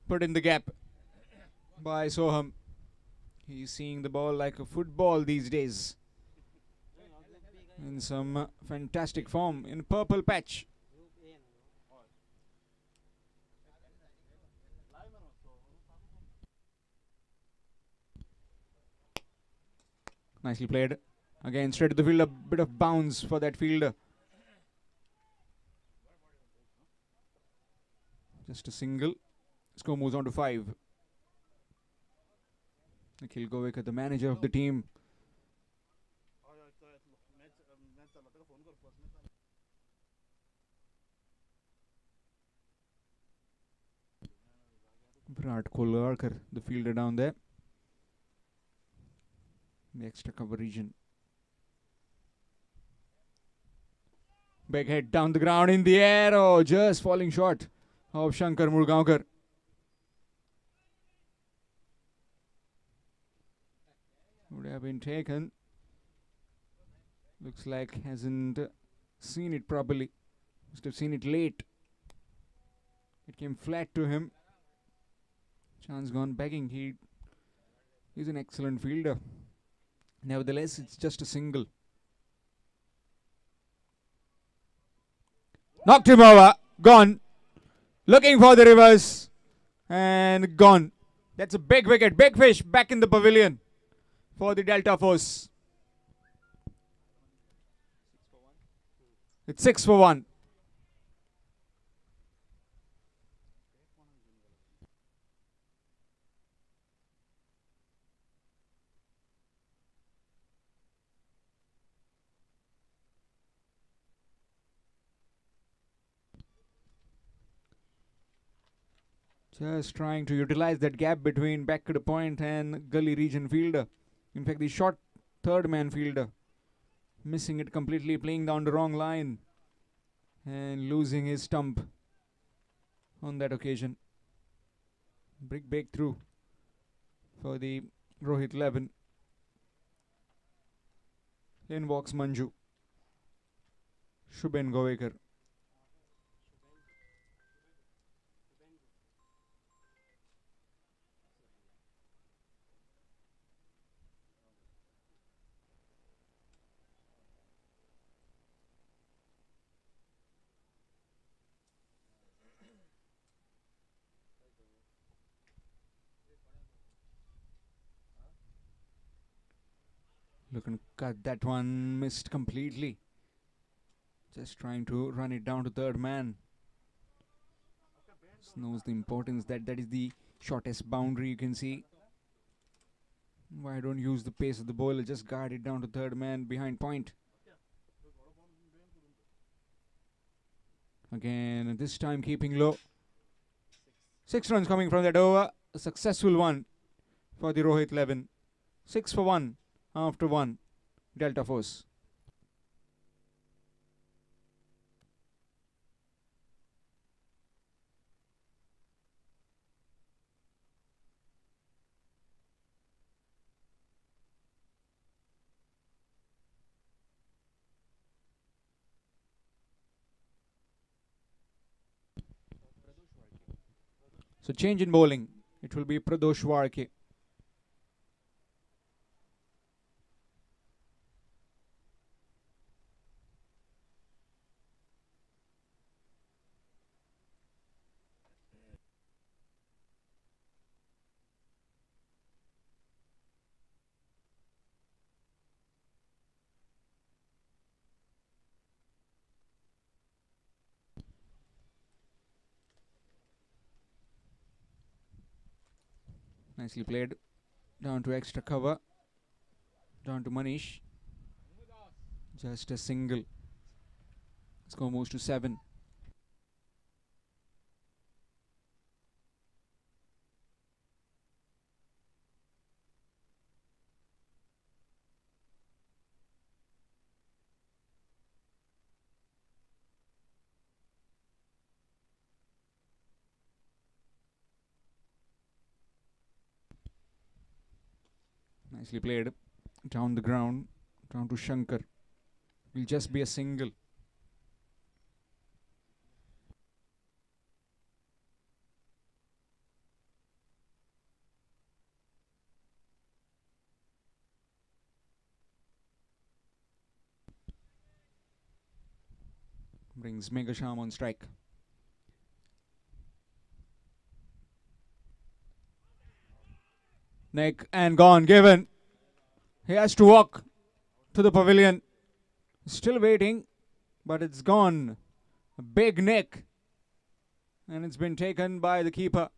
put in the gap by Soham. He's seeing the ball like a football these days. In some fantastic form in purple patch. Nicely played. Again, straight to the field. A bit of bounce for that fielder. Just a single. Score moves on to 5. Nikhil Govekar, the manager of the team. Virat Kolkarkar, the fielder down there. The extra cover region. Big hit down the ground in the air. Oh, just falling short of Shankar Murgaonkar. Would have been taken. Looks like hasn't seen it properly. Must have seen it late. It came flat to him. Chance gone begging. He's an excellent fielder. Nevertheless, it's just a single. Knocked him over. Gone. Looking for the reverse. And gone. That's a big wicket. Big fish back in the pavilion for the Delta Force. It's 6 for 1. Just trying to utilize that gap between back to the point and gully region fielder. In fact, the short third man fielder. Missing it completely, playing down the wrong line. And losing his stump on that occasion. Big breakthrough for the Rohit 11. In walks Manju. Shubhen Govekar. Looking to cut that one, missed completely. Just trying to run it down to third man. Just knows the importance that is the shortest boundary you can see. Why don't use the pace of the bowler, just guard it down to third man behind point. Again, this time keeping low. 6 runs coming from that over. A successful one for the Rohit 11. 6 for 1 after 1. Delta Force. So change in bowling. It will be Pradosh Warke. Nicely played. Down to extra cover. Down to Manish. Just a single. Score moves to 7. Nicely played. Down the ground. Down to Shankar. Will just be a single. Brings Megasham on strike. Neck and gone, given. He has to walk to the pavilion. Still waiting, but it's gone. A big neck. And it's been taken by the keeper.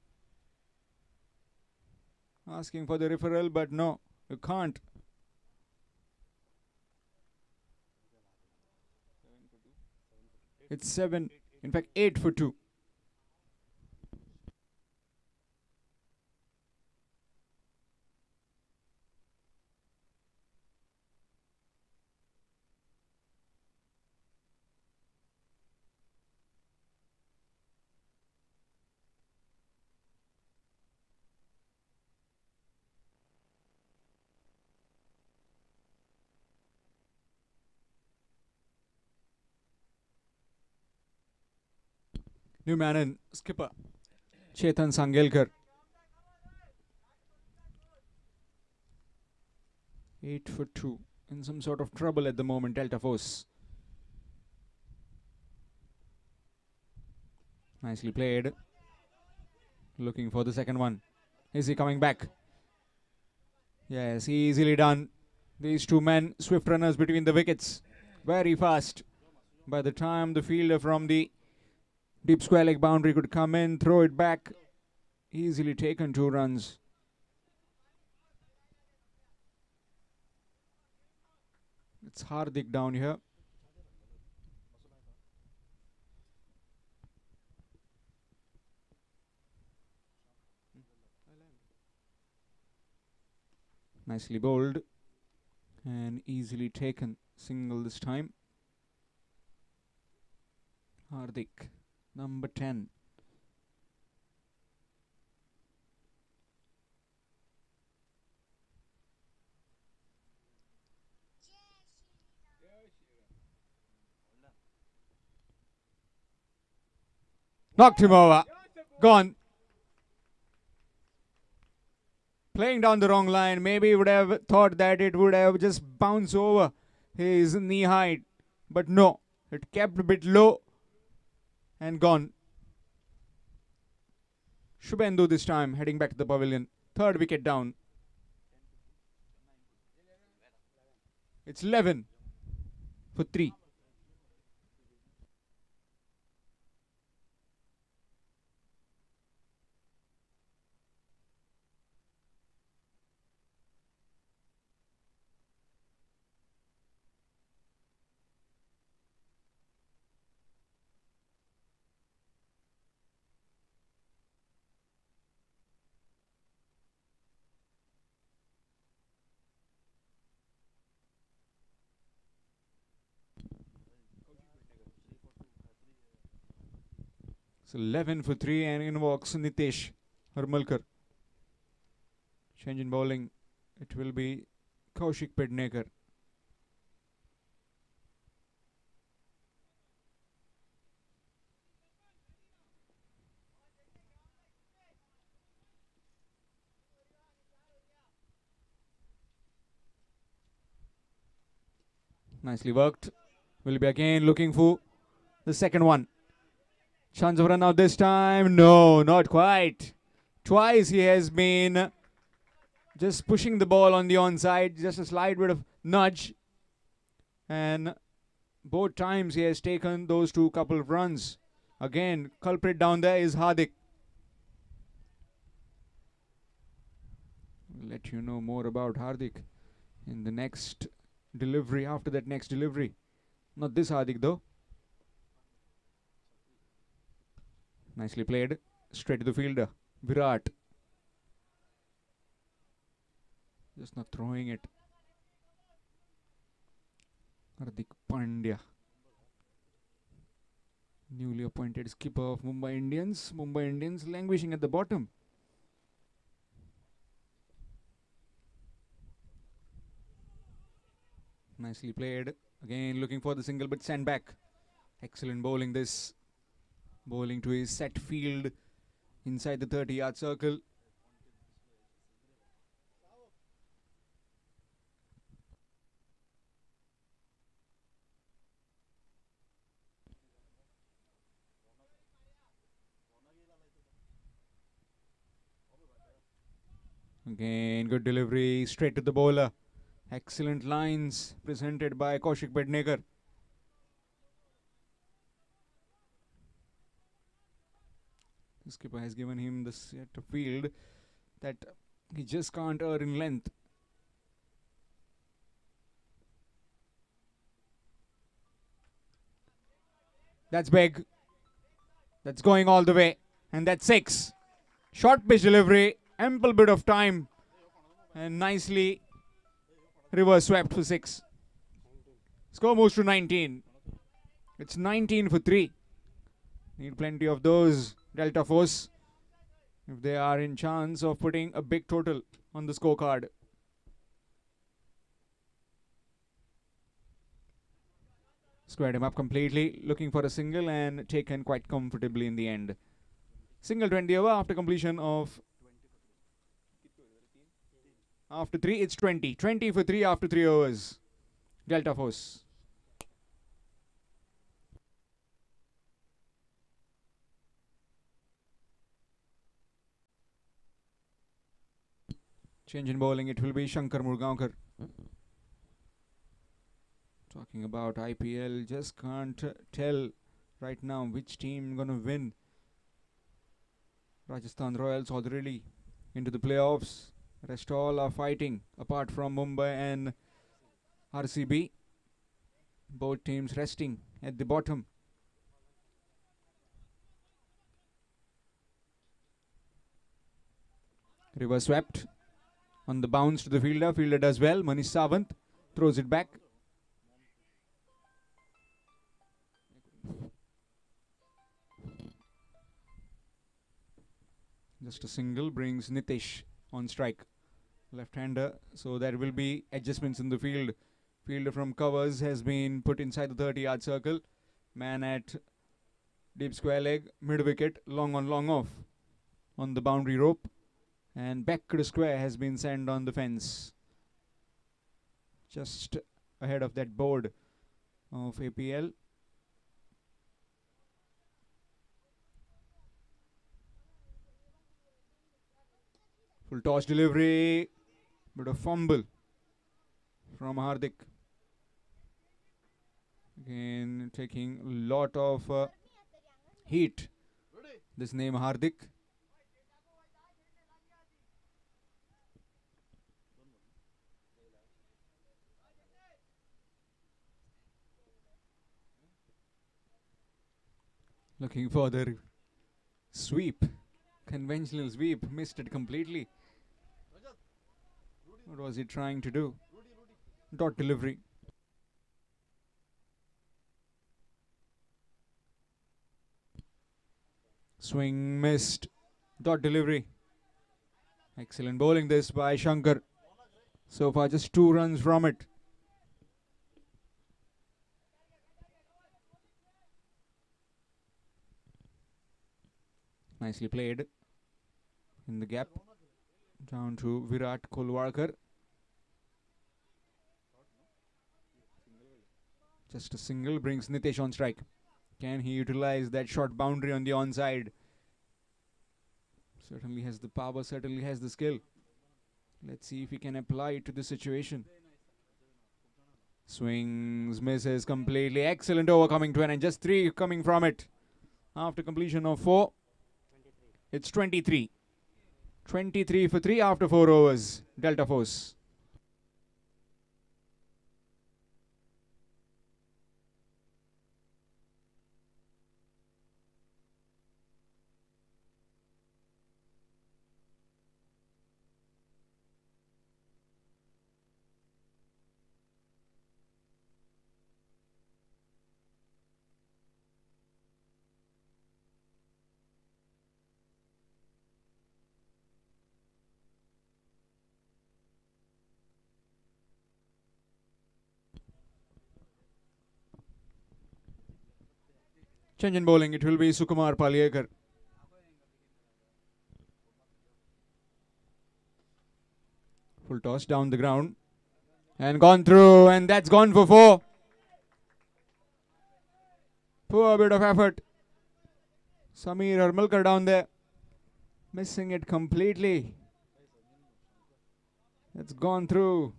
Asking for the referral, but no, you can't. It's 7, in fact 8 for 2. New man in, skipper Chetan Sangelkar. 8 for 2. In some sort of trouble at the moment, Delta Force. Nicely played. Looking for the second one. Is he coming back? Yes, easily done. These two men, swift runners between the wickets. Very fast. By the time the fielder from the deep square leg boundary could come in, throw it back, easily taken 2 runs. It's Hardik down here. Nicely bowled and easily taken. Single this time. Hardik, number 10. Knocked him over. Gone. Playing down the wrong line. Maybe he would have thought that it would have just bounced over his knee height. But no. It kept a bit low and gone. Shubhendu this time heading back to the pavilion. 3rd wicket down. It's 11 for 3. So 11 for 3 and in walks Nitesh Harmalkar. Change in bowling. It will be Kaushik Pednekar. Nicely worked. Will be again looking for the second one. Chance of run out this time. No, not quite. Twice he has been just pushing the ball on the onside. Just a slight bit of nudge. And both times he has taken those 2 couple of runs. Again, culprit down there is Hardik. We'll let you know more about Hardik in the next delivery, after that next delivery. Not this Hardik though. Nicely played. Straight to the fielder. Virat. Just not throwing it. Hardik Pandya. Newly appointed skipper of Mumbai Indians. Mumbai Indians languishing at the bottom. Nicely played. Again looking for the single but sent back. Excellent bowling this. Bowling to his set field inside the 30-yard circle. Again, good delivery straight to the bowler. Excellent lines presented by Kaushik Pednekar. The skipper has given him the set of field that he just can't err in length. That's big. That's going all the way. And that's 6. Short pitch delivery. Ample bit of time. And nicely reverse swept for 6. Score moves to 19. It's 19 for 3. Need plenty of those Delta Force if they are in chance of putting a big total on the scorecard. Squared him up completely, looking for a single and taken quite comfortably in the end. Single 20 over after completion of... After 3, it's 20. 20 for 3 after 3 overs. Delta Force. Change in bowling, it will be Shankar Murgaonkar. Talking about IPL, just can't tell right now which team gonna win. Rajasthan Royals already into the playoffs. Rest all are fighting apart from Mumbai and RCB. Both teams resting at the bottom. Reverse swept on the bounce to the fielder. Fielder does well. Manish Sawant throws it back. Just a single brings Nitesh on strike. Left-hander, so there will be adjustments in the field. Fielder from covers has been put inside the 30-yard circle. Man at deep square leg, mid-wicket, long on, long off on the boundary rope. And back to the square has been sent on the fence. Just ahead of that board of APL. Full toss delivery, bit of fumble from Hardik. Again, taking a lot of heat. This name Hardik. Looking for the sweep. Conventional sweep. Missed it completely. What was he trying to do? Dot delivery. Swing missed. Dot delivery. Excellent bowling this by Shankar. So far just 2 runs from it. Nicely played in the gap. Down to Virat Kolwarkar. Just a single brings Nitesh on strike. Can he utilize that short boundary on the onside? Certainly has the power, certainly has the skill. Let's see if he can apply it to the situation. Swings, misses completely. Excellent over coming to an end. Just 3 coming from it. After completion of 4, it's 23. 23 for 3 after 4 overs. Delta Force. Change in bowling, it will be Sukumar Paliyekar. Full toss down the ground. And gone through, and that's gone for 4. Poor bit of effort. Sameer Harmalkar down there. Missing it completely. It's gone through.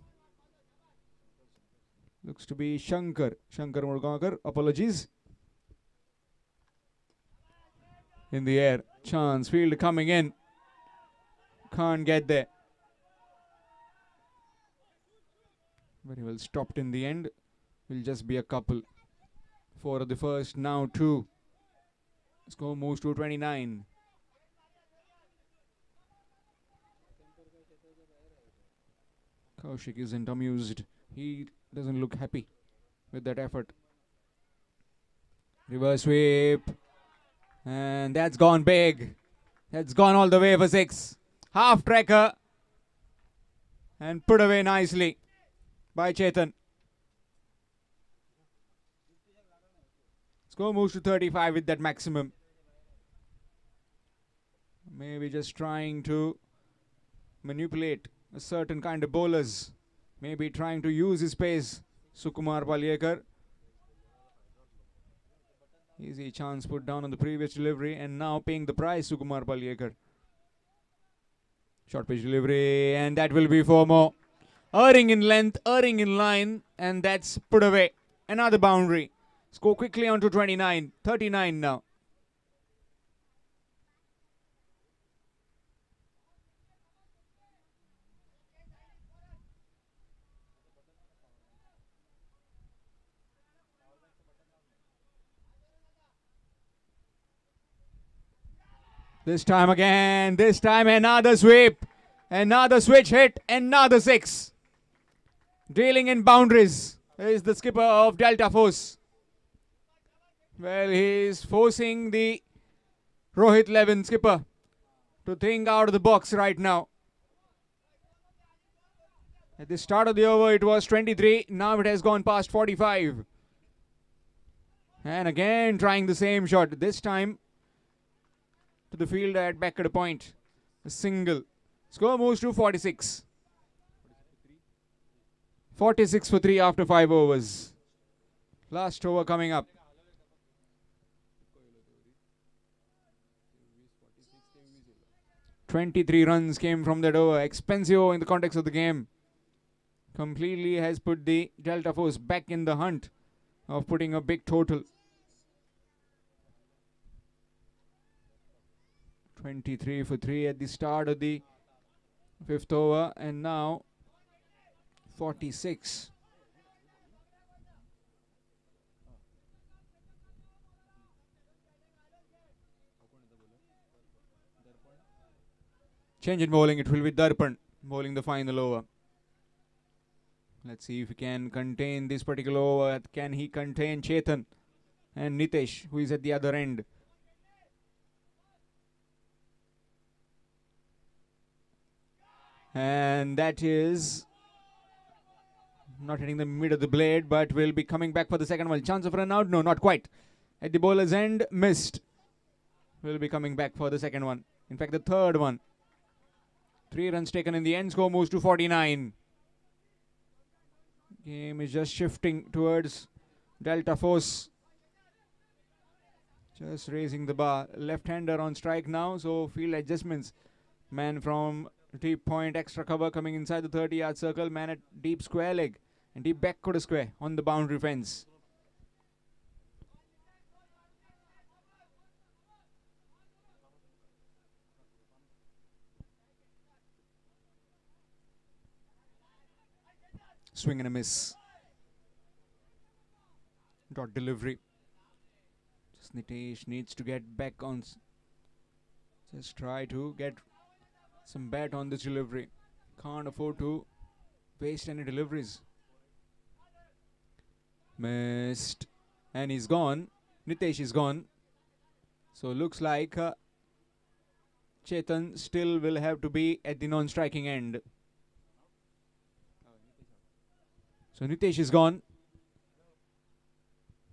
Looks to be Shankar Murgaonkar. Apologies. In the air. Chance field coming in. Can't get there. Very well stopped in the end. Will just be a couple. 4 of the first, now 2. Score moves to 29. Kaushik isn't amused. He doesn't look happy with that effort. Reverse sweep. And that's gone big. That's gone all the way for 6. Half tracker. And put away nicely by Chetan. Score moves to 35 with that maximum. Maybe just trying to manipulate a certain kind of bowlers. Maybe trying to use his pace. Sukumar Palyekar. Easy chance put down on the previous delivery and now paying the price, Sukumar Palyekar. Short pitch delivery and that will be 4 more. Erring in length, erring in line, and that's put away. Another boundary. Score quickly on to 29, 39 now. This time again, this time another sweep, another switch hit, another 6. Dealing in boundaries is the skipper of Delta Force. Well, he's forcing the Rohit Levin skipper to think out of the box right now. At the start of the over, it was 23. Now it has gone past 45. And again, trying the same shot. This time to the fielder at back at a point. A single. Score moves to 46. 46 for 3 after 5 overs. Last over coming up. 23 runs came from that over. Expensive in the context of the game. Completely has put the Delta Force back in the hunt of putting a big total. 23 for 3 at the start of the 5th over and now 46. Change in bowling, it will be Darpan bowling the final over. Let's see if he can contain this particular over. Can he contain Chetan and Nitesh, who is at the other end? And that is not hitting the mid of the blade, but will be coming back for the second one. Chance of run out? No, not quite. At the bowler's end, missed. Will be coming back for the second one. In fact, the third one. 3 runs taken in the end. Score moves to 49. Game is just shifting towards Delta Force. Just raising the bar. Left-hander on strike now, so field adjustments. Man from deep point, extra cover coming inside the 30-yard circle. Man at deep square leg and deep backward square on the boundary fence. Swing and a miss. Dot delivery. Just Nitesh needs to get back on. Just try to get some bat on this delivery. Can't afford to waste any deliveries. Missed. And he's gone. Nitesh is gone. So looks like Chetan still will have to be at the non-striking end. So Nitesh is gone.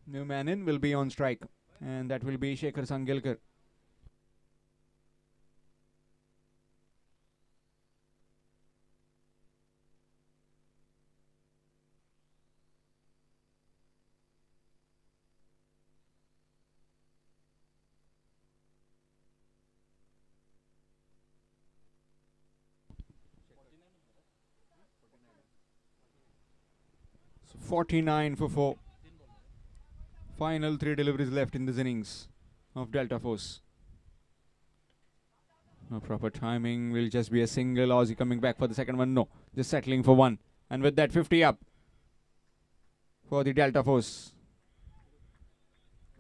New man in will be on strike. And that will be Shekhar Sangelkar. So 49 for 4. Final 3 deliveries left in this innings of Delta Force. No proper timing. Will just be a single. Aussie coming back for the second one. No, just settling for one. And with that, 50 up for the Delta Force.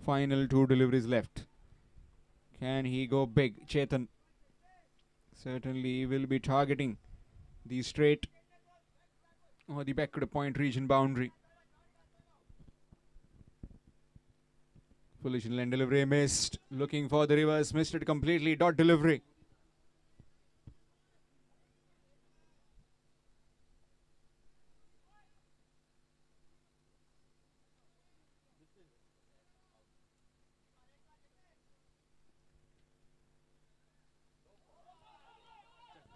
Final 2 deliveries left. Can he go big? Chetan certainly will be targeting the straight or the back to the point region boundary. Collision line delivery missed. Looking for the reverse. Missed it completely. Dot delivery.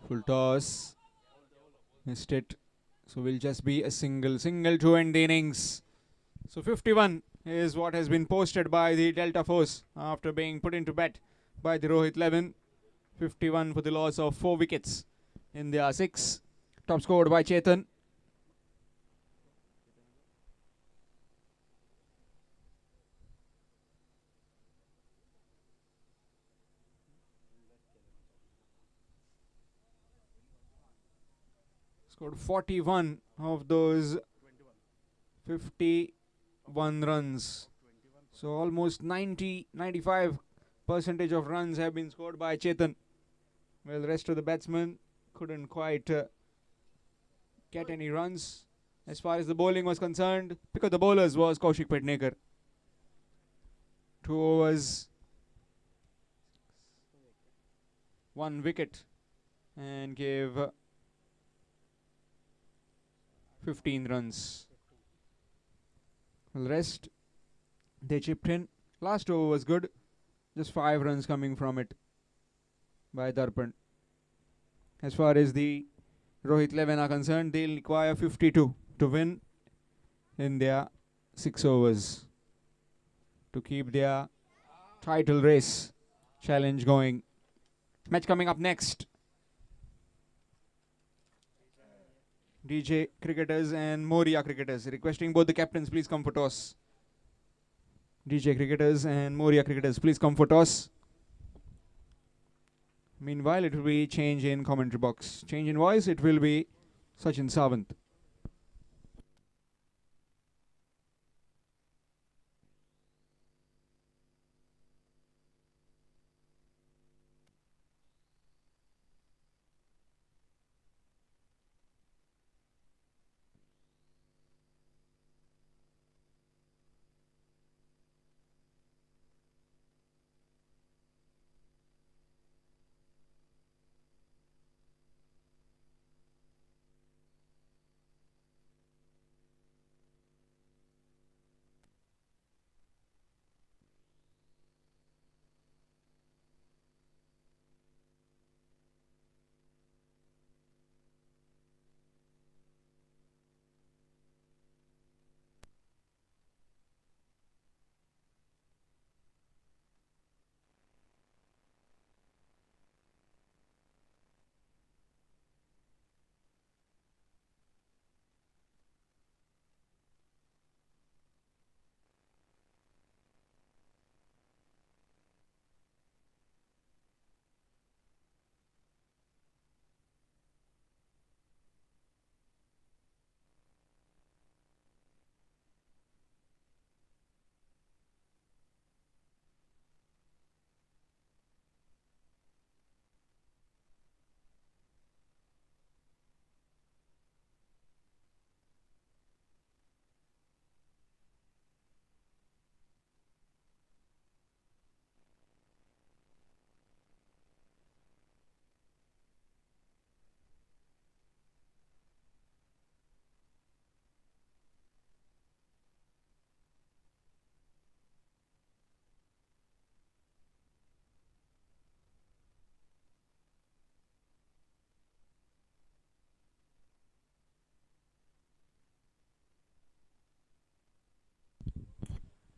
Full toss. Missed it. So will just be a single to end the innings. So 51 is what has been posted by the Delta Force after being put into bat by the Rohit 11. 51 for the loss of 4 wickets in their 6. Top scored by Chetan. Scored 41 of those 51 runs. So almost 95% of runs have been scored by Chetan. Well, the rest of the batsmen couldn't quite get any runs. As far as the bowling was concerned, pick of the bowlers was Kaushik Pednekar. 2 overs, 1 wicket, and gave 15 runs. Well, the rest, they chipped in. Last over was good. Just 5 runs coming from it by Darpan. As far as the Rohit 11 are concerned, they'll require 52 to win in their 6 overs to keep their title race challenge going. Match coming up next. DJ cricketers and Moria cricketers. Requesting both the captains, please come for toss. DJ cricketers and Moria cricketers, please come for toss. Meanwhile, it will be change in commentary box. Change in voice, it will be Sachin Sawant.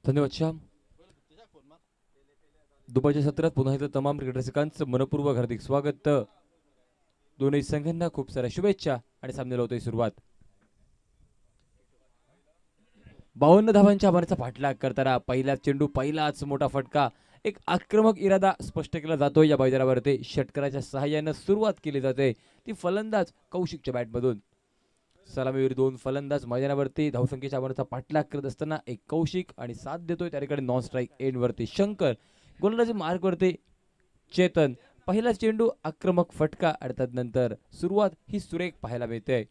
धन्यवाद श्याम. दुपारच्या सत्रात पुन्हा एकदा तमाम cricket रसिकांचं मनपूर्वक हार्दिक स्वागत. दोन्ही संघांना खूप साऱ्या शुभेच्छा आणि सामन्याला होतोय सुरुवात. 52 धावांच्या आव्हानाचा पाठलाग करताना पहिलाच चेंडू पहिलाच मोठा फटका, एक आक्रमक इरादा स्पष्ट केला जातो या मैदानावरती. षटकाराच्या सहाय्याने सुरुवात केली जाते ती फलंदाज कौशिकच्या बॅटमधून. सलामीवीर दोन फलंदाज मैदानावरती धावसंख्येच्या आव्हानाचा पाठलाग करत असताना एक कौशिक आणि साथ देतोय त्याकडे नॉन स्ट्राईक एंडवरती शंकर. गोलंदाजी मार्कवरती चेतन. पहिला चेंडू आक्रमक फटका आणि त्यानंतर सुरुवात ही सुरेख पाहायला मिळते.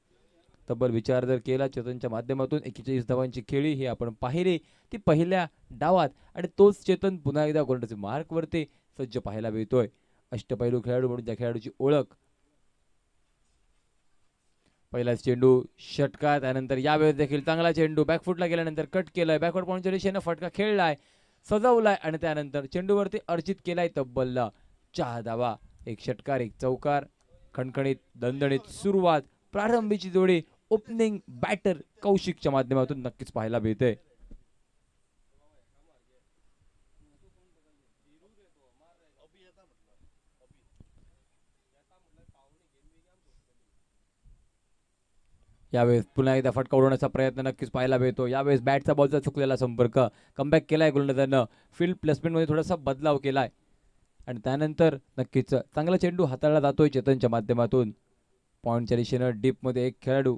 तब्बल विचार जर केला चेतनच्या माध्यमातून 41 धावांची खेळी ही आपण पाहिली ती पहिल्या डावात आणि तोच चेतन पुन्हा एकदा गोलंदाजी मार्कवरती सज्ज पाहायला मिळतोय. अष्टपैलू खेळाडू म्हणून त्या खेळाडूची ओळख. पहिला चेंडू षटका, त्यानंतर यावेळेस देखील चांगला चेंडू बॅकफुटला गेल्यानंतर कट केलाय, बॅकवर्ड पॉईंटच्या दिशेने फटका खेळलाय, सजवलाय आणि त्यानंतर चेंडूवरती अर्चित केलाय तब्बल 4 धावा. एक षटकार एक चौकार, खणखणीत दणदणीत सुरुवात. प्रारंभीची जोडी ओपनिंग बॅटर कौशिकच्या माध्यमातून नक्कीच पाहायला मिळते. यावेळेस पुन्हा एकदा फटका उडवण्याचा प्रयत्न नक्कीच पाहायला मिळतो. यावेळेस बॅटचा बॉलचा चुकलेला संपर्क, कमबॅक केलाय गोलंदाजानं. फील्ड प्लेसमेंटमध्ये थोडासा बदलाव केलाय आणि त्यानंतर नक्कीच चांगला चेंडू हाताळला जातोय चेतनच्या माध्यमातून. पॉईंटच्या दिशेनं डीपमध्ये एक खेळाडू,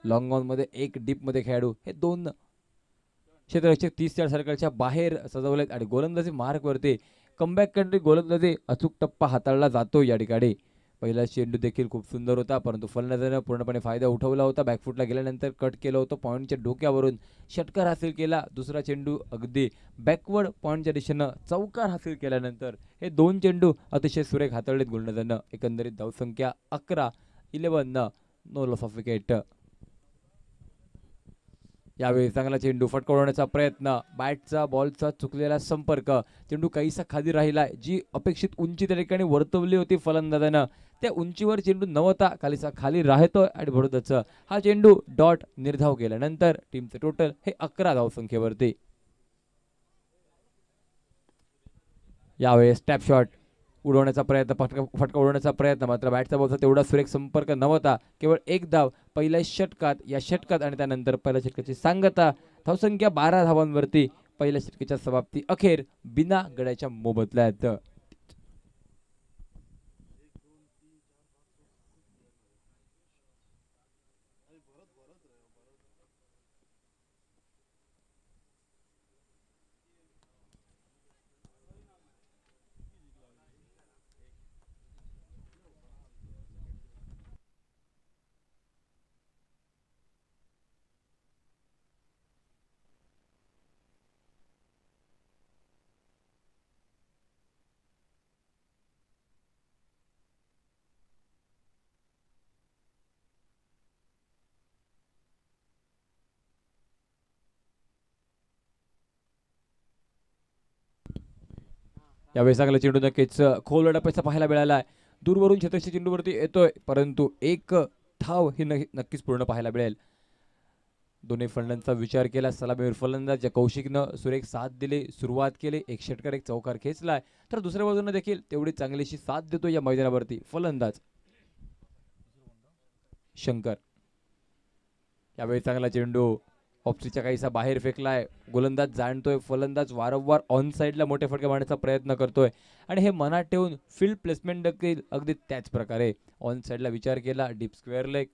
लॉंग ऑनमध्ये एक डीपमध्ये खेळाडू, हे दोन क्षेत्ररक्षक 30 सर्कलच्या बाहेर सजवलेत आणि गोलंदाजी मार्कवरती कमबॅक कंट्री गोलंदाजी अचूक टप्पा हाताळला जातो या ठिकाणी. पहिला चेंडू देखील खूप सुंदर होता परंतु फलंदाजाने पूर्णपणे फायदा उठवला होता. बॅकफुटला गेल्यानंतर कट केलं होतं, पॉईंटच्या डोक्यावरून षटकार हासिल केला. दुसरा चेंडू अगदी बॅकवर्ड पॉईंटच्या दिशेनं चौकार हासिल केल्यानंतर हे दोन चेंडू अतिशय सुरेख हाताळलेत गोलंदाजानं. एकंदरीत धावसंख्या 11 नो लॉस ऑफ विकेट. यावेळी चांगला चेंडू फटका उडवण्याचा प्रयत्न, बॅटचा बॉलचा चुकलेला संपर्क, चेंडू काहीसा खाली राहिलाय. जी अपेक्षित उंची त्या ठिकाणी वर्तवली होती फलंदाजानं त्या उंचीवर चेंडू नव्हता, काहीसा खाली राहतोय आणि बरोबरच हा चेंडू डॉट निर्धाव केल्यानंतर टीमचे टोटल हे 11 धावसंख्येवरती. यावेळेस टॅप शॉट उडवण्याचा प्रयत्न, फटका उडवण्याचा प्रयत्न, मात्र बॅटचा बॉलचा तेवढा सुरेख संपर्क नव्हता. केवळ एक धाव पहिल्या षटकात, या षटकात आणि त्यानंतर पहिल्या षटकाची सांगता. धावसंख्या 12 धावांवरती पहिल्या षटकाच्या समाप्ती अखेर बिना गड्याच्या मोबदल्यात. यावेळी चांगला चेंडू नक्कीच खोल डपायचा पाहायला मिळाला आहे. दूरवरून क्षेत्रक्षी चेंडूवरती येतोय परंतु एक धाव ही नक्कीच पूर्ण पाहायला मिळेल. दोन्ही फलंदाजांचा विचार केला. सलामीवीर फलंदाज ज्या कौशिकनं सुरेख साथ दिली, सुरुवात केली, एक षटकार एक चौकार खेचलाय, तर दुसऱ्या बाजूने देखील तेवढी चांगलीशी साथ देतो या मैदानावरती फलंदाज शंकर. यावेळी चांगला चेंडू ऑप्सीच्या काहीसा बाहेर फेकलाय, गोलंदाज जाणतोय, फलंदाज वारंवार ऑन साईडला मोठे फटके मारण्याचा प्रयत्न करतोय आणि हे मनात ठेवून फील्ड प्लेसमेंट देखील अगदी त्याच प्रकारे ऑन साईडला विचार केला. Deep square leg,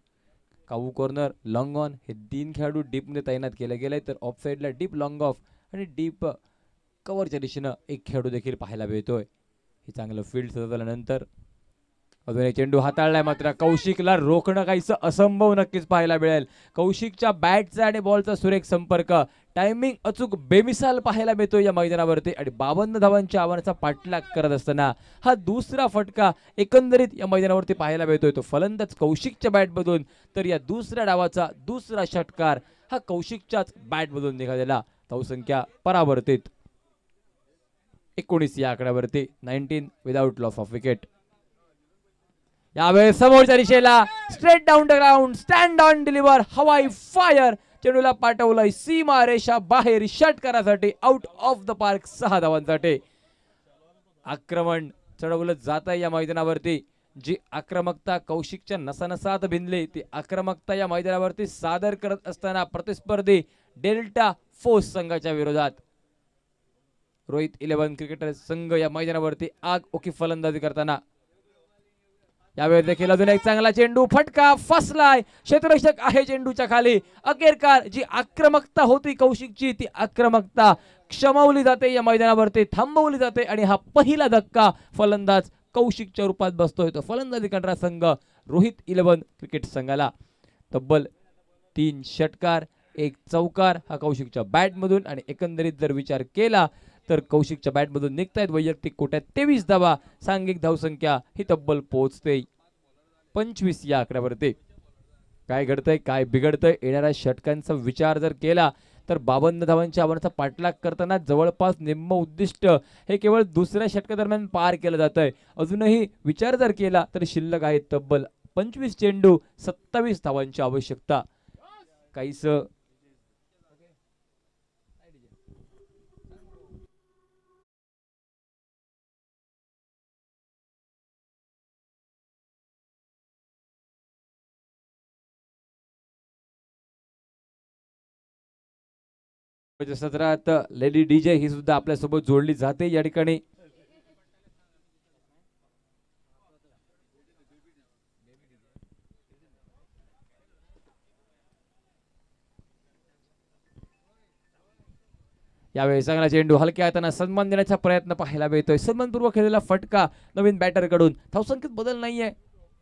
cow corner, long on हे 3 खेळाडू डीपमध्ये तैनात केले गेले, तर ऑफ साईडला डीप लॉंग ऑफ आणि डीप कव्हरच्या दिशेनं एक खेळाडू देखील पाहायला मिळतोय. हे चांगलं फील्ड सजवल्यानंतर अजून एक चेंडू हाताळलाय, मात्र कौशिकला रोखणं काहीसं असंभव नक्कीच पाहायला मिळेल. कौशिकच्या बॅटचा आणि बॉलचा सुरेख संपर्क, टायमिंग अचूक बेमिसाल पाहायला मिळतो या मैदानावरती आणि 52 धावांच्या आव्हानाचा पाठलाग करत असताना हा दुसरा फटका एकंदरीत या मैदानावरती पाहायला मिळतोय. तो फलंदाज कौशिकच्या बॅटमधून, तर या दुसऱ्या डावाचा दुसरा षटकार हा कौशिकच्याच बॅटमधून निघालेला. धावसंख्या परावर्तित 19 या आकड्यावरती, 19 विदाउट लॉस ऑफ विकेट. यावेळेस समोरच्या दिशेला straight down the ground, stand on deliver, हवाई फायर, चेंडूला पाठवलंय सीमा रेषा बाहेर षटकारासाठी, आउट ऑफ द पार्क 6 धावांसाठी. आक्रमण चढवलं जात आहे या मैदानावरती. जी आक्रमकता कौशिकच्या नसानसात भिनली ती आक्रमकता या मैदानावरती सादर करत असताना प्रतिस्पर्धी डेल्टा फोर्स संघाच्या विरोधात. रोहित 11 क्रिकेटर संघ या मैदानावरती आगओकी फलंदाजी करताना. यावेळी देखील अजून एक चांगला चेंडू, फटका फसलाय, क्षेत्ररक्षक आहे चेंडूच्या खाली. अखेरकार जी आक्रमकता होती कौशिकची, ती आक्रमकता क्षमवली जाते, या मैदानावरती थांबवली जाते आणि हा पहिला धक्का फलंदाज कौशिकच्या रूपात बसतोय. तो फलंदाजी करणारा संघ रोहित 11 क्रिकेट संघाला. तब्बल 3 षटकार 1 चौकार हा कौशिकच्या बॅटमधून, आणि एकंदरीत जर विचार केला तर कौशिकच्या बॅटमधून निघतायत वैयक्तिक कोट्यात 23 धावा. सांघिक धावसंख्या ही तब्बल पोहोचते 25 या आकड्यावरती. काय घडतंय काय बिघडतंय, येणाऱ्या षटकांचा विचार जर केला तर 52 धावांच्या आव्हानाचा पाठलाग करताना जवळपास निम्म उद्दिष्ट हे केवळ दुसऱ्या षटकादरम्यान पार केलं जात आहे. अजूनही विचार जर केला तर शिल्लक आहे तब्बल 25 चेंडू 27 धावांची आवश्यकता. काहीस सत्रात लेडी डीजे ही सुद्धा आपल्यासोबत जोडली जाते या ठिकाणी. यावेळी चांगला चेंडू हलक्या हाताने सन्मान देण्याचा प्रयत्न पाहायला मिळतोय. सन्मानपूर्वक खेळलेला फटका नवीन बॅटर कडून. धावसंख्येत बदल नाहीये.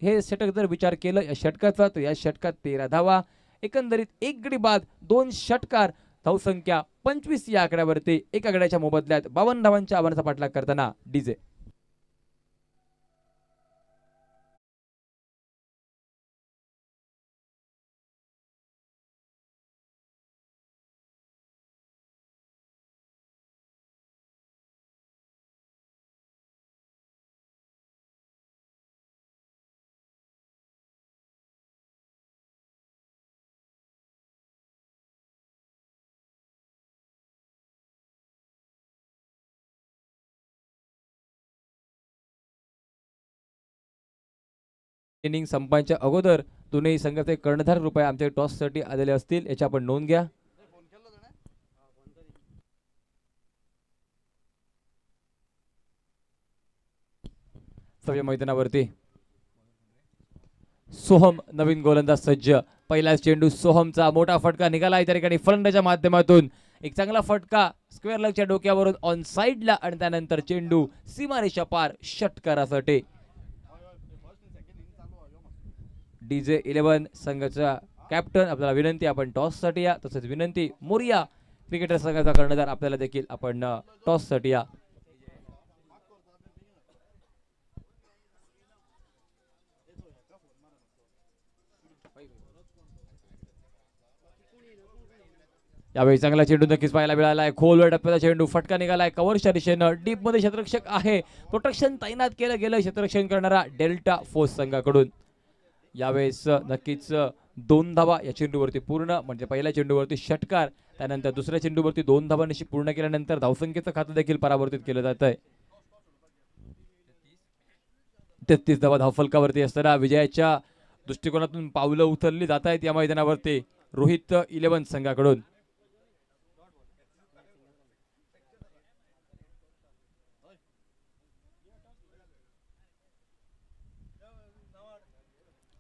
हे षटक जर विचार केलं या षटकाचा तर या षटकात 13 धावा, एकंदरीत 1 गडी बाद 2 षटकार, धावसंख्या 25 या आकड्यावरती. एका गड्याच्या मोबदल्यात 52 धावांच्या आव्हानाचा पाठलाग करताना डीजे. इनिंग संपायच्या अगोदर दोन्ही संघाचे कर्णधार रुपये आमच्या टॉससाठी आलेले असतील, याची आपण नोंद घ्या. मैदानावरती सोहम नवीन गोलंदाज सज्ज. पहिला चेंडू सोहमचा मोठा फटका निघाला त्या ठिकाणी फलंदाच्या माध्यमातून. एक चांगला फटका स्क्वेअर लेगच्या डोक्यावरून ऑन साइडला, आणि त्यानंतर चेंडू सीमारेषा पार षटकारासाठी. डीजे 11 संघाचा कॅप्टन आपल्याला विनंती, आपण टॉस साठी या. तसेच विनंती मोरिया क्रिकेटर संघाचा कर्णधार आपल्याला देखील आपण टॉस साठी या. यावेळी चांगला चेंडू नक्कीच पाहायला मिळालाय. खोलवर टप्प्याचा चेंडू, फटका निघालाय कव्हरच्या दिशेनं. डीप मध्ये क्षेत्ररक्षक आहे, प्रोटेक्शन तैनात केलं गेलं क्षेत्ररक्षण करणारा डेल्टा फोर्स संघाकडून. यावेळेस नक्कीच 2 धावा या चेंडूवरती पूर्ण, म्हणजे पहिल्या चेंडूवरती षटकार, त्यानंतर दुसऱ्या चेंडूवरती 2 धावा निश्चित पूर्ण केल्यानंतर धावसंख्येचं खातं देखील परावर्तित केलं जात आहे. 33 धावा धावफलकावरती असताना विजयाच्या दृष्टिकोनातून पावलं उचलली जात आहेत या मैदानावरती रोहित 11 संघाकडून.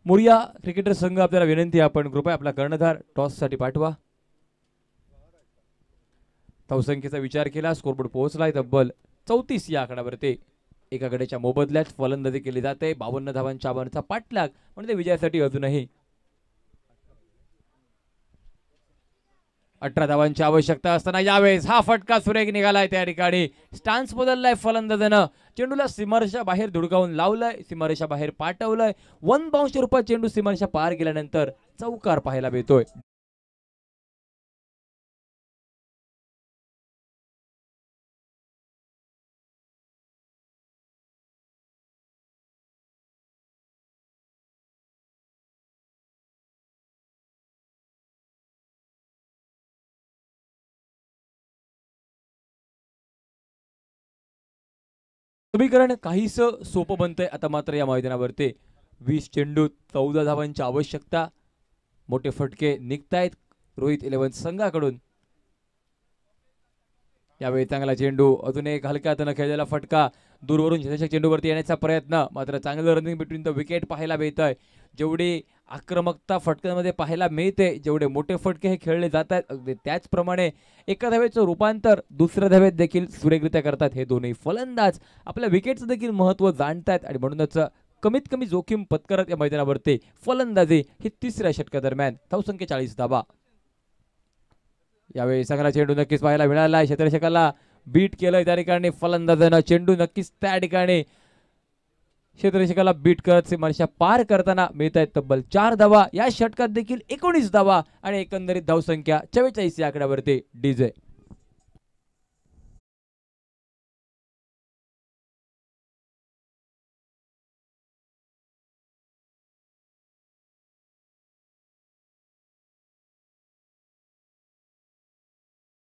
मोरिया क्रिकेटर संघ आपल्याला विनंती, आपण कृपया आपला कर्णधार टॉस साठी पाठवा. धावसंख्येचा विचार केला स्कोरबोर्ड पोहोचलाय तब्बल 34 या आकड्यावरती. एका गड्याच्या मोबदल्यात फलंदाजी केली जाते. 52 धावांच्या आव्हानाचा पाठलाग म्हणजे विजयासाठी अजूनही 18 धावांची आवश्यकता असताना यावेळेस हा फटका सुरेख निघालाय त्या ठिकाणी. स्टान्स बदललाय फलंदाजानं. चेंडूला सीमारेषा बाहेर धुडकावून लावलाय, सीमारेषा बाहेर पाठवलंय. 1 बाउन्सच्या रूपात चेंडू सीमारेषा पार गेल्यानंतर चौकार पाहायला मिळतोय. समीकरण काहीस सोपं बनतंय आता मात्र या मैदानावरती. 20 चेंडू 14 धावांची आवश्यकता. मोठे फटके निघतायत रोहित 11 संघाकडून. यावेळी चांगला चेंडू, अजून एक हलक्या हाताने खेळलेला फटका, दूरवरून झेलशक चेंडूवरती येण्याचा प्रयत्न, मात्र चांगलं रनिंग बिटवीन द विकेट पाहायला मिळतंय. जेवढी आक्रमकता फटक्यांमध्ये पाहायला मिळते, जेवढे मोठे फटके हे खेळले जात आहेत, अगदी त्याचप्रमाणे एका धावेचं रूपांतर दुसऱ्या धावेत देखील सुरेखरित्या करतात हे दोन्ही फलंदाज. आपल्या विकेटचं देखील महत्त्व जाणतायत आणि म्हणूनच कमीत कमी जोखीम पत्करत या मैदानावरती फलंदाजी ही तिसऱ्या षटकादरम्यान. धावसंख्या 40 धावा. यावेळी चांगला चेंडू नक्कीच पाहायला मिळाला. क्षेत्ररक्षकाला बीट केलं त्या ठिकाणी फलंदाजानं. चेंडू नक्कीच त्या ठिकाणी क्षेत्ररक्षकाला बीट करत सीमारेषा पार करताना मिळत आहेत तब्बल 4 धावा. या षटकात देखील 19 धावा आणि एकंदरीत धावसंख्या 44 या आकड्यावरती डीजे.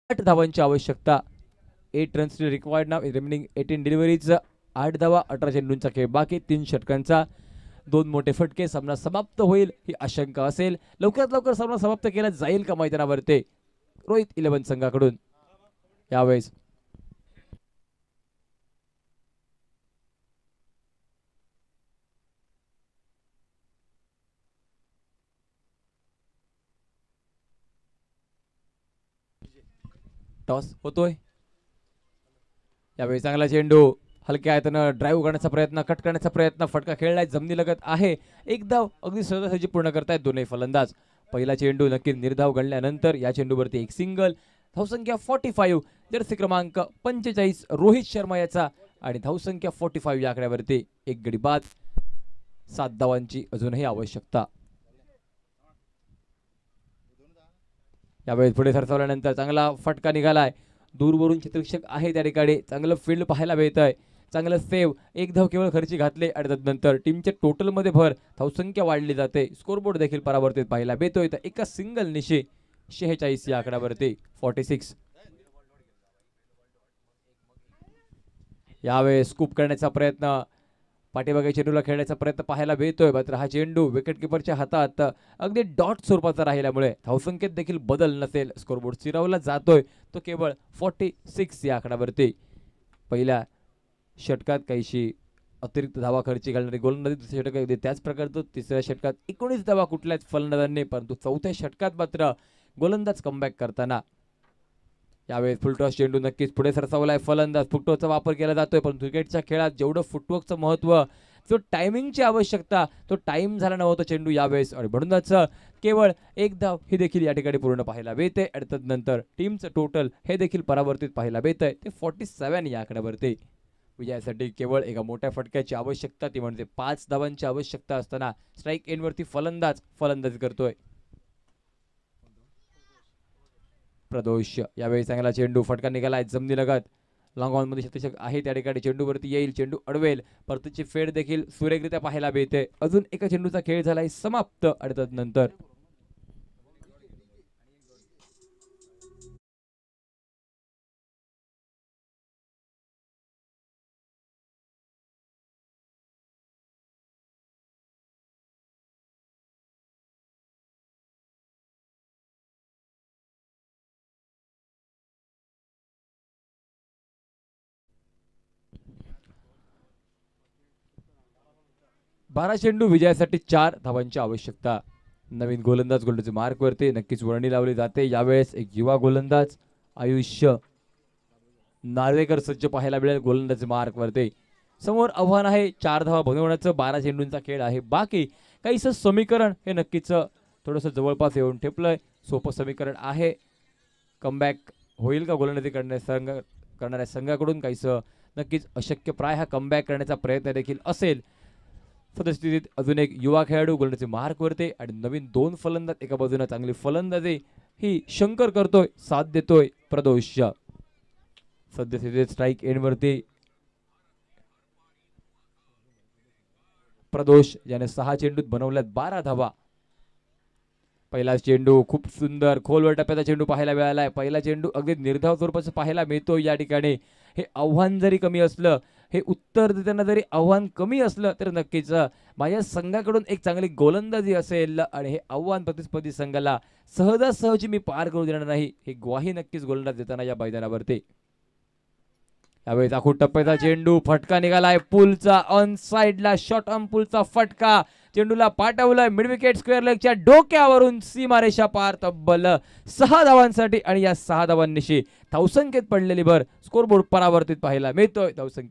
धावांची आवश्यकता. 8 रन्स रिक्वायर्ड नाव. Remaining 18 deliveries. 8 धावा, 18 चेंडूंचा खेळ बाकी. 3 षटकांचा 2 मोठे फटके. सामना समाप्त होईल ही आशंका असेल. लवकरात लवकर सामना समाप्त केला जाईल का मैदानावरती रोहित 11 संघाकडून. यावेळेस टॉस होतोय. यावेळी चांगला चेंडू, हलक्या हातानं ड्राईव्ह करण्याचा प्रयत्न, कट करण्याचा प्रयत्न, फटका खेळलाय, जमिनी लगत आहे. एक धाव अगदी सहजासहजी पूर्ण करतायत दोन्ही फलंदाज. पहिला चेंडू नक्की निर्धाव गणल्यानंतर या चेंडूवरती एक सिंगल. धावसंख्या 45. जर्सी क्रमांक 45 रोहित शर्मा याचा आणि धावसंख्या 45 या आकड्यावरती एक गडी बाद. 7 धावांची अजूनही आवश्यकता. यावेळी पुढे सरसावल्यानंतर चांगला फटका निघालाय. दूरवरून क्षेत्ररक्षक आहे त्या ठिकाणी. चांगलं फील्ड पाहायला मिळतंय. चांगलं सेव्ह. एक धाव केवळ खर्ची घातले आणि त्यानंतर टीमच्या टोटलमध्ये भर. धावसंख्या वाढली जाते. स्कोरबोर्ड देखील परावर्तित पाहायला मिळतोय. तर एका सिंगल निशी 46 या आकड्यावरती 46. यावेळी स्कूप करण्याचा प्रयत्न, पाठीमागे चेंडूला खेळण्याचा प्रयत्न पाहायला मिळतोय. मात्र हा चेंडू विकेट किपरच्या हातात अगदी डॉट स्वरूपाचा राहिल्यामुळे धावसंख्येत देखील बदल नसेल. स्कोरबोर्ड चिरावला जातोय तो केवळ 46 या आकड्यावरती. पहिल्या षटकात काहीशी अतिरिक्त धावा खर्ची घालणारी गोलंदाजी दुसऱ्या षटकात त्याच प्रकारचं. तिसऱ्या षटकात 19 धावा कुठल्याच फलंदाजांनी, परंतु चौथ्या षटकात मात्र गोलंदाज कमबॅक करताना. यावेळेस फुलटॉस चेंडू नक्कीच पुढे सरसावलाय फलंदाज. फुटवर्कचा वापर केला जातोय, पण क्रिकेटच्या खेळात जेवढं फुटवर्कचं महत्व, जो टायमिंगची आवश्यकता, तो टाइम झाला नव्हता चेंडू यावेळेस आणि म्हणूनच केवळ एक धाव ही देखील या ठिकाणी पूर्ण पाहायला मिळते. आणि त्यानंतर टीमचं टोटल हे देखील परावर्तित पाहायला मिळतंय ते 47 या आकड्यावरती. विजयासाठी केवळ एका मोठ्या फटक्याची आवश्यकता, ती म्हणजे 5 धावांची आवश्यकता असताना स्ट्राईक एंडवरती फलंदाजी करतोय प्रदोष. यावेळी चांगला चेंडू, फटका निघालाय जमिनी लगत. लॉंग ऑन मध्ये क्षेत्ररक्षक आहे त्या ठिकाणी. चेंडूवरती येईल, चेंडू अडवेल, परतीची फेड देखील सुरेखरित्या पाहायला मिळते. अजून एका चेंडूचा खेळ झालाय समाप्त आणि त्यानंतर बारा चेंडू विजयासाठी 4 धावांची आवश्यकता. नवीन गोलंदाज गोलंदाजी मार्कवरती नक्कीच वर्णी लावली जाते. यावेळेस एक युवा गोलंदाज आयुष्य नार्वेकर सज्ज पाहायला मिळेल गोलंदाजी मार्कवरती. समोर आव्हान आहे 4 धावा बनवण्याचं. 12 चेंडूंचा खेळ आहे बाकी. काहीसं समीकरण हे नक्कीच थोडंसं जवळपास येऊन ठेपलंय. सोपं समीकरण आहे. कमबॅक होईल का गोलंदाजी करणाऱ्या संघाकडून? काहीसं नक्कीच अशक्य प्राय हा कमबॅक करण्याचा प्रयत्न देखील असेल. सद्यस्थितीत अजून एक युवा खेळाडू गोलंदाजी मार्कवरती आणि नवीन 2 फलंदाज. एका बाजूने चांगली फलंदाजी ही शंकर करतोय, साथ देतोय प्रदोष. सद्यस्थितीत स्ट्राईक एंडवरती प्रदोष, याने 6 चेंडूत बनवल्यात 12 धावा. पहिला चेंडू खूप सुंदर खोलवर टप्प्याचा चेंडू पाहायला मिळालाय. पहिला चेंडू अगदी निर्धाव स्वरूपाचं पाहायला मिळतो या ठिकाणी. हे आव्हान जरी कमी असलं, हे उत्तर देताना जरी आव्हान कमी असलं, तर नक्कीच माझ्या संघाकडून एक चांगली गोलंदाजी असेल आणि हे आव्हान प्रतिस्पर्धी संघाला सहजासहजी मी पार करू देणार नाही, ही ग्वाही नक्कीच गोलंदाज देताना या मैदानावरती. यावेळी दाखवू टप्प्याचा चेंडू फटका निघालाय पुलचा, ऑन साइडला शॉर्ट ऑन पुलचा फटका. चेंडूला पाठवलंय मिड विकेट स्क्वेअर लेगच्या डोक्यावरून सीमारेषा पार. तब्बल 6 धावांसाठी आणि या 6 धावांनिशी धावसंख्येत पडलेली भर स्कोरबोर्ड परावर्तित पाहायला मिळतोय. धावसंख्या